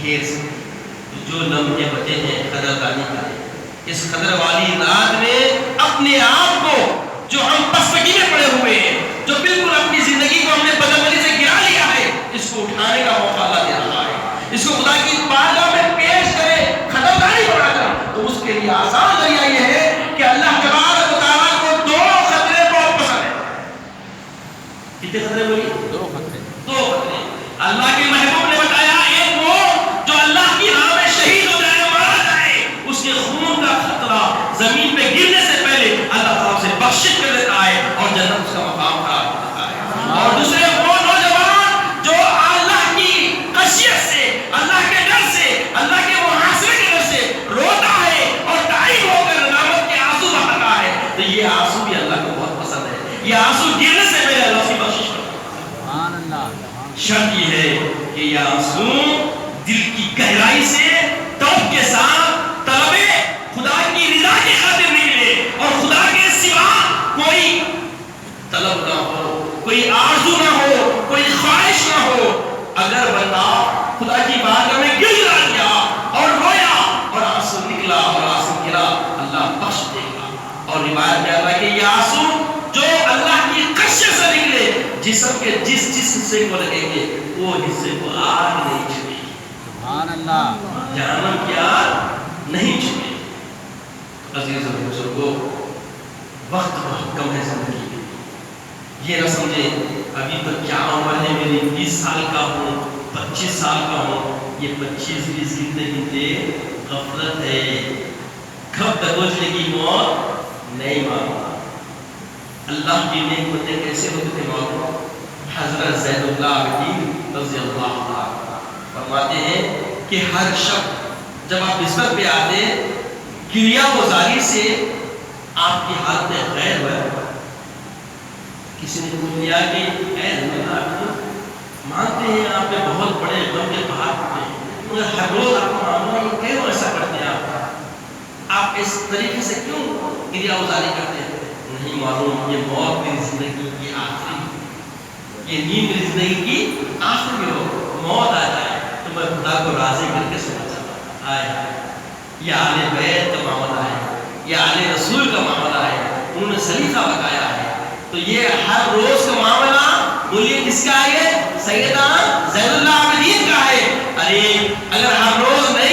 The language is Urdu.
ڈھیر سے جو لمحے بچے ہیں قدردانی کریں. اس قدر والی رات میں اپنے آپ کو جو ہم پسپگی میں پڑے ہوئے ہیں, جو بالکل اپنی زندگی کو ہم نے بدعملی سے گرا لیا ہے, اس کو اٹھانے کا موقع اللہ دے رہا ہے. اس کو خدا کی بارگاہ میں پیش کرے قدردانی بنا کر. تو اس کے لیے آسان ذریعہ یہ ہے کہ اللہ تبارک و تعالیٰ کو دو خطرے بہت پسند ہیں. کتنے خطرے بولی؟ دو خطرے. اللہ کے محبوب نے بتایا ایک وہ جو اللہ کی راہ میں شہید ہو جائے, مارا جائے, اس کے خون کا خطرہ زمین پہ گرنے سے پہلے اللہ تعالیٰ سے بخشش کر دیتا ہے اور جنت اس کا مقام قرار دیتا ہے. اور دوسرے وہ نوجوان جو اللہ کی خشیت سے, اللہ کے ڈر سے, اللہ کے محاصرے کے ڈر سے روتا ہے اور تائب ہو کر ندامت کے آنسو بہاتا ہے, تو یہ آنسو بھی اللہ کو بہت پسند ہے. یہ آنسو گرنے سے پہلے اللہ کی بخشش کرتا ہے. شرط یہ ہے کہ یہ آنسو دل کی گہرائی سے توبہ کے ساتھ طلب خدا کی رضا کی خاطر نکلے اور خدا کے سوا کوئی طلب نہ ہو, کوئی آرزو نہ ہو, کوئی خواہش نہ ہو. اگر بندہ خدا کی بارگاہ میں گر گیا اور رویا اور آنسو نکلا اور آنسو گرا, اللہ بخش دے گا. اور روایت میں آتا ہے کہ یہ آنسو جو اللہ کی خشیت سے نکلے, جسم کے جس حصے کو لگیں گے وہ حصے کو آگ نہیں چھوئے گی. سبحان اللہ. جہنم کی آگ نہیں چھوئے گی. عزیز و بزرگو, وقت بہت کم ہے زندگی میں. یہ نہ سمجھیں ابھی تک کیا عمر ہے میری, 20 سال کا ہوں, 25 سال کا ہوں, یہ 25-20 گنتے غفلت ہے. کب تک پہنچنے کی موت نہیں معلوم. اللہ کی نعمتیں کیسے ہوتے تھے معلوم. حضرت زید اللہ عبدین رضی اللہ عنہ فرماتے ہیں کہ ہر شب جب آپ بستر پہ آتے, گریہ گزاری سے آپ کی حالت غیر ہے. کسی نے پوچھ لیا کہ اے اللہ مانتے ہیں آپ نے بہت بڑے غم کے پہاڑ پڑے, مگر ہر روز آپ کو معلوم ہے کہ کیوں ایسا کرتے ہیں آپ اس طریقے سے کیوں گریہ گزاری کرتے ہیں؟ نہیں معلوم, یہ موت میری زندگی کی آخری, یہ نیند میری زندگی کی آخری ہو, موت آ جائے تو میں خدا کو راضی کر کے سنا چاہتا. آئے یہ آل بیت کا معاملہ ہے, یہ آل رسول کا معاملہ ہے, انہوں نے سلیقہ بتایا ہے. تو یہ ہر روز کا معاملہ بولیے کس کا ہے؟ سیدنا زید اللہ عابدین کا ہے. ارے اگر ہر روز نہیں